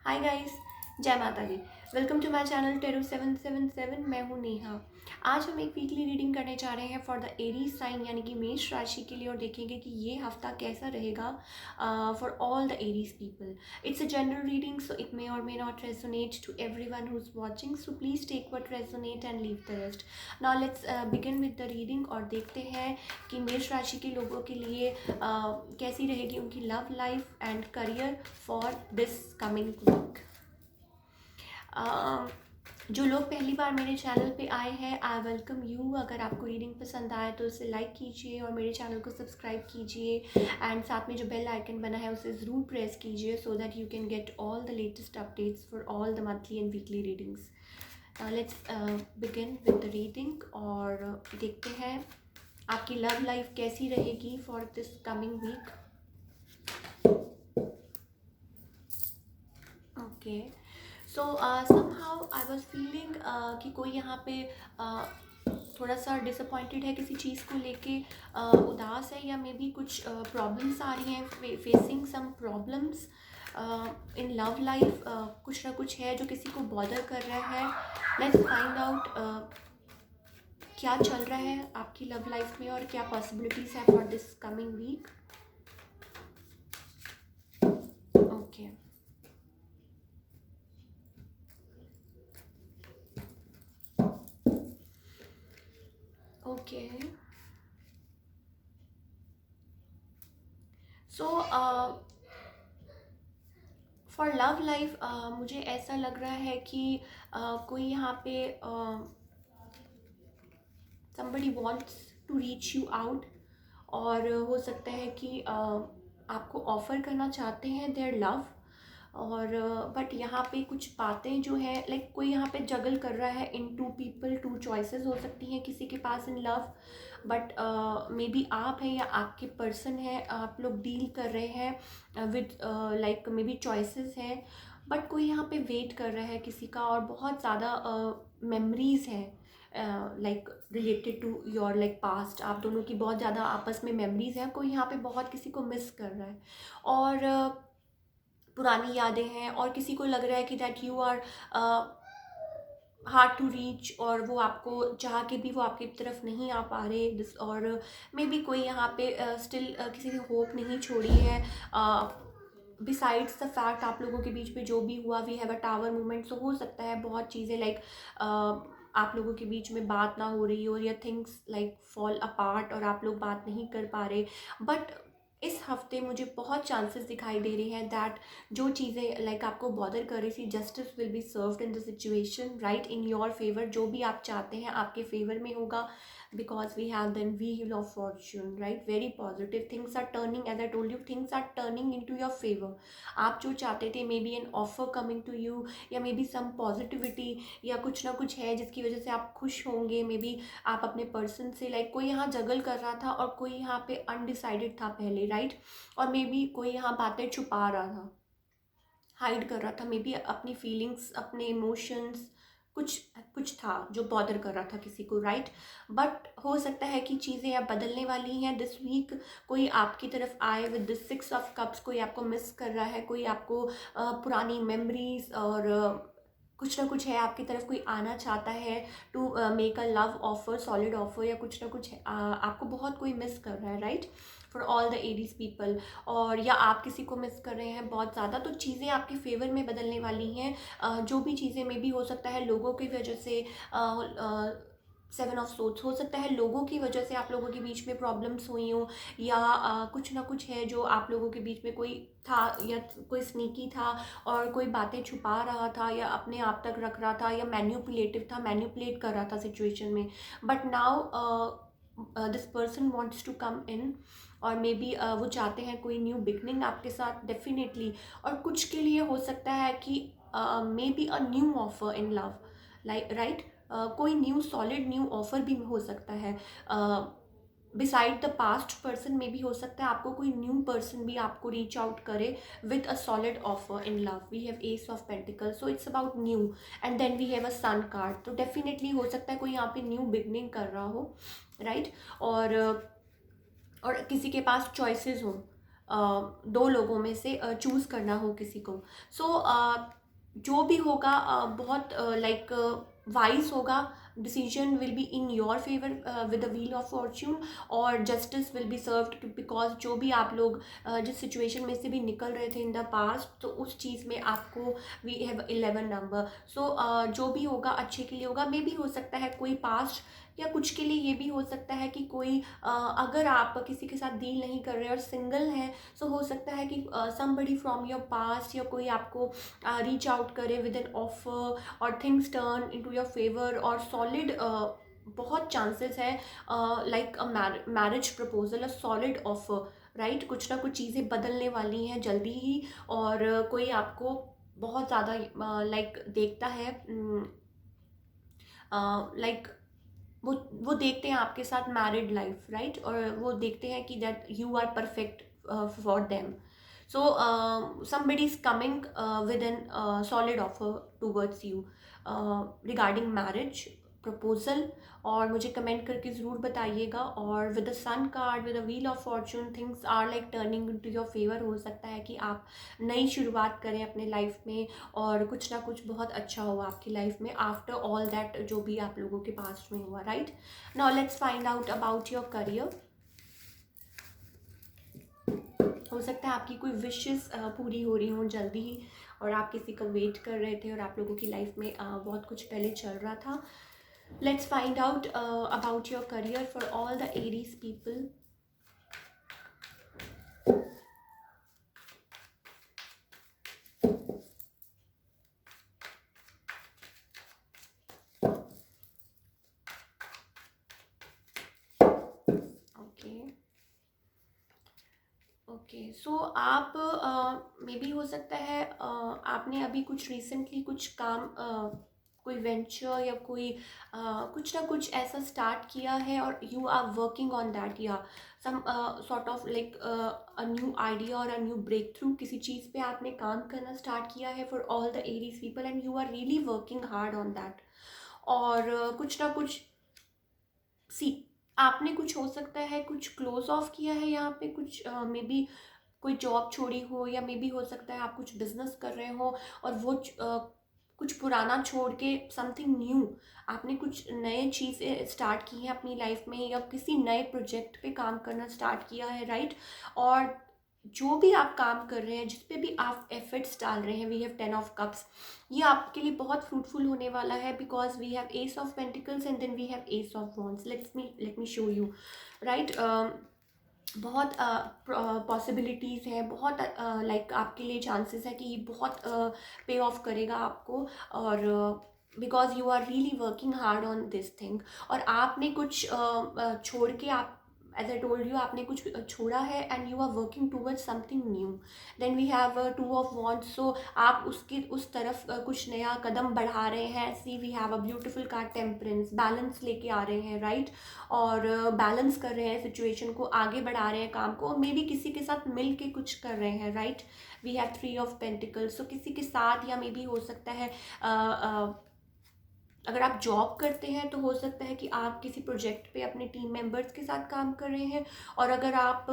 हाय guys, जय माता दी। वेलकम टू माय चैनल टेरू 777। मैं हूँ नेहा। आज हम एक वीकली रीडिंग करने जा रहे हैं फॉर द एरीज साइन यानी कि मेष राशि के लिए, और देखेंगे कि ये हफ्ता कैसा रहेगा for all the Aries people. It's a general reading, so it may or may not resonate to everyone who is watching, so please take what resonate and leave the rest. Now let's begin with the reading और देखते हैं कि मेष राशि के लोगों के लिए कैसी रहेगी उनकी love life and career for this coming week. जो लोग पहली बार मेरे चैनल पे आए हैं, आई वेलकम यू। अगर आपको रीडिंग पसंद आए तो उसे लाइक कीजिए और मेरे चैनल को सब्सक्राइब कीजिए, एंड साथ में जो बेल आइकन बना है उसे ज़रूर प्रेस कीजिए so that you can get all the latest updates for all the monthly and weekly readings. Let's begin with the reading और देखते हैं आपकी लव लाइफ कैसी रहेगी for this coming week. Okay, so somehow I was feeling कि कोई यहाँ पे थोड़ा सा डिसअपॉइंटेड है किसी चीज़ को लेके, उदास है, या मे बी कुछ प्रॉब्लम्स आ रही हैं, facing some problems in love life. कुछ ना कुछ है जो किसी को बॉदर कर रहा है। लेट्स फाइंड आउट क्या चल रहा है आपकी लव लाइफ में और क्या पॉसिबिलिटीज़ है for this coming week. Okay, okay, so for love life मुझे ऐसा लग रहा है कि कोई यहाँ पे somebody wants to reach you out, और हो सकता है कि आपको ऑफ़र करना चाहते हैं देयर लव, और बट यहाँ पे कुछ बातें जो है लाइक कोई यहाँ पे जगल कर रहा है in two people, two choices हो सकती हैं किसी के पास in love, but maybe आप हैं या आपके पर्सन है, आप लोग डील कर रहे हैं with like may be choices हैं, बट कोई यहाँ पे वेट कर रहा है किसी का, और बहुत ज़्यादा मेमोरीज़ हैं like related to your like past. आप दोनों की बहुत ज़्यादा आपस में मेमोरीज हैं, कोई यहाँ पे बहुत किसी को मिस कर रहा है, और पुरानी यादें हैं, और किसी को लग रहा है कि that you are hard to reach, और वो आपको चाह के भी वो आपकी तरफ नहीं आ पा रहे दिस, और मे बी कोई यहाँ पे स्टिल किसी ने होप नहीं छोड़ी है। बिसाइड्स द फैक्ट आप लोगों के बीच में जो भी हुआ, we have a tower movement, so हो सकता है बहुत चीज़ें लाइक आप लोगों के बीच में बात ना हो रही हो, या थिंग्स लाइक फॉल अपार्ट और आप लोग बात नहीं कर पा रहे, बट इस हफ्ते मुझे बहुत चांसेस दिखाई दे रहे हैं दैट जो चीज़ें लाइक आपको बॉदर कर रही थी, justice will be served in the situation right in your favour. जो भी आप चाहते हैं आपके फेवर में होगा, because we have then wheel of fortune right, very positive things are turning, as I told you things are turning into your favour. आप जो चाहते थे, maybe an offer coming to you, या may be some positivity, या कुछ ना कुछ है जिसकी वजह से आप खुश होंगे। मे बी आप अपने पर्सन से लाइक कोई यहाँ जगल कर रहा था और कोई यहाँ पे अनडिसाइडेड था पहले राइट, और मे बी कोई यहाँ बातें छुपा रहा था, हाइड कर रहा था, मे बी अपनी फीलिंग्स, अपने इमोशंस, कुछ कुछ था जो बॉदर कर रहा था किसी को राइट, बट हो सकता है कि चीज़ें अब बदलने वाली हैं दिस वीक। कोई आपकी तरफ आए विद द 6 ऑफ कप्स, कोई आपको मिस कर रहा है, कोई आपको पुरानी मेमोरीज और कुछ ना कुछ है आपकी तरफ, कोई आना चाहता है to make a love offer, solid offer, या कुछ ना कुछ है, आपको बहुत कोई मिस कर रहा है right for all the Aries people, और या आप किसी को मिस कर रहे हैं बहुत ज़्यादा, तो चीज़ें आपके फेवर में बदलने वाली हैं। जो भी चीज़ें में भी हो सकता है लोगों की वजह से, 7 ऑफ सोर्ड्स हो सकता है लोगों की वजह से आप लोगों के बीच में प्रॉब्लम्स हुई हों, या कुछ ना कुछ है जो आप लोगों के बीच में कोई था, या कोई स्नीकी था और कोई बातें छुपा रहा था, या अपने आप तक रख रहा था, या मैन्युपुलेटिव था, मैन्युपुलेट कर रहा था सिचुएशन में, but now this person wants to come in, और मे बी वो चाहते हैं कोई न्यू बिगनिंग आपके साथ डेफिनेटली, और कुछ के लिए हो सकता है कि may be a new offer in love like right, कोई न्यू सॉलिड न्यू ऑफर भी हो सकता है बिसाइड द पास्ट पर्सन, में भी हो सकता है आपको कोई न्यू पर्सन भी आपको रीच आउट करे with a solid offer in love. We have ace of pentacle, so it's about new, and then we have a sun card, तो डेफिनेटली हो सकता है कोई यहाँ पे न्यू बिगनिंग कर रहा हो राइट, और किसी के पास चॉइसेस हों, दो लोगों में से चूज़ करना हो किसी को। सो जो भी होगा बहुत लाइक वाइज होगा, decision will be in your favour with the wheel of fortune, और justice will be served, because जो भी आप लोग जिस सिचुएशन में से भी निकल रहे थे इन द पास्ट, तो उस चीज़ में आपको वी हैव 11 नंबर। सो जो भी होगा अच्छे के लिए होगा। मे भी हो सकता है कोई पास्ट, या कुछ के लिए ये भी हो सकता है कि कोई अगर आप किसी के साथ डील नहीं कर रहे और सिंगल हैं, सो हो सकता है कि समबडी फ्रॉम योर पास्ट या कोई आपको रीच आउट करे विद एन ऑफर और things turn into your favour और सॉलिड। बहुत चांसेस है like a marriage proposal, a solid offer, right. कुछ ना कुछ चीज़ें बदलने वाली हैं जल्दी ही, और कोई आपको बहुत ज़्यादा लाइक देखता है, लाइक वो देखते हैं आपके साथ मैरिड लाइफ, राइट, और वो देखते हैं कि that you are perfect for them. So somebody is coming with an solid offer towards you regarding marriage proposal, और मुझे कमेंट करके ज़रूर बताइएगा। और with the sun card, with the wheel of fortune, things are like turning into your favour. हो सकता है कि आप नई शुरुआत करें अपने लाइफ में, और कुछ ना कुछ बहुत अच्छा हुआ आपकी लाइफ में आफ्टर ऑल दैट जो भी आप लोगों के पास्ट में हुआ, right. Now let's find out about your career. हो सकता है आपकी कोई विशेस पूरी हो रही हों जल्दी ही, और आप किसी का वेट कर रहे थे, और आप लोगों की लाइफ में बहुत कुछ पहले चल रहा था। Let's find out about your career for all the Aries people. Okay okay, so आप मे बी हो सकता है आपने अभी कुछ रिसेंटली कुछ काम कोई वेंचर या कोई कुछ ना कुछ ऐसा स्टार्ट किया है, और you are working on that, या some sort of like a new idea or a new break through. किसी चीज़ पे आपने काम करना स्टार्ट किया है for all the Aries people, and you are really working hard on that. और कुछ ना कुछ सी आपने कुछ हो सकता है कुछ क्लोज ऑफ किया है यहाँ पे, कुछ मे बी कोई जॉब छोड़ी हो, या मे बी हो सकता है आप कुछ बिजनेस कर रहे हो और वो कुछ पुराना छोड़ के समथिंग न्यू, आपने कुछ नए चीज़ें स्टार्ट की हैं अपनी लाइफ में, या किसी नए प्रोजेक्ट पे काम करना स्टार्ट किया है, राइट। और जो भी आप काम कर रहे हैं, जिस पे भी आप एफर्ट्स डाल रहे हैं, वी हैव 10 of cups, ये आपके लिए बहुत फ्रूटफुल होने वाला है, because we have ace of pentacles and then we have ace of wands. Let me show you, right. बहुत पॉसिबिलिटीज़ है, बहुत लाइक आपके लिए चांसेस है कि ये बहुत पे ऑफ करेगा आपको, और because you are really working hard on this thing. और आपने कुछ छोड़ के, आप एज आई टोल्ड यू, आपने कुछ छोड़ा है, and you are working towards something new. Then we have 2 of wands, सो आप उसकी उस तरफ कुछ नया कदम बढ़ा रहे हैं। See we have a beautiful card temperance, balance लेके आ रहे हैं, राइट। और बैलेंस कर रहे हैं सिचुएशन को, आगे बढ़ा रहे हैं काम को, मे बी किसी के साथ मिल के कुछ कर रहे हैं, right. We have 3 of Pentacles, सो किसी के साथ, या मे बी हो सकता है अगर आप जॉब करते हैं तो हो सकता है कि आप किसी प्रोजेक्ट पे अपने टीम मेंबर्स के साथ काम कर रहे हैं, और अगर आप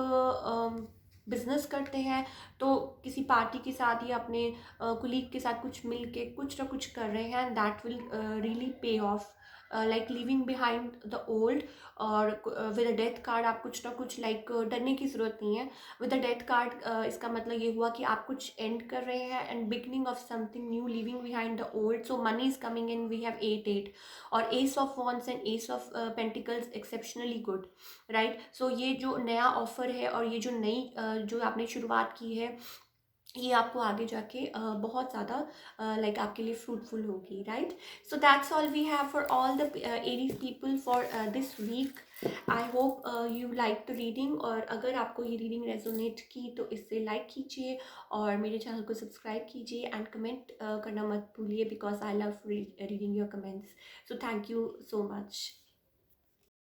बिजनेस करते हैं तो किसी पार्टी के साथ या अपने कुलीग के साथ कुछ मिल के कुछ ना कुछ कर रहे हैं, and that will really pay of, like living behind the old. और विद अ डेथ कार्ड आप कुछ ना कुछ लाइक डरने की ज़रूरत नहीं है। विद अ डेथ कार्ड इसका मतलब ये हुआ कि आप कुछ एंड कर रहे हैं, and beginning of something new, leaving behind the old. So money is coming in, we have 8 8, और ace of wands and ace of pentacles exceptionally good, right. So ये जो नया ऑफर है, और ये जो नई जो आपने शुरुआत की है, ये आपको आगे जाके बहुत ज़्यादा लाइक आपके लिए फ्रूटफुल होगी, right. So that's all we have for all the Aries people for this week. I hope you like the reading, और अगर आपको ये रीडिंग रेजोनेट की तो इससे लाइक कीजिए, और मेरे चैनल को सब्सक्राइब कीजिए, एंड कमेंट करना मत भूलिए, because I love reading your comments. So thank you so much.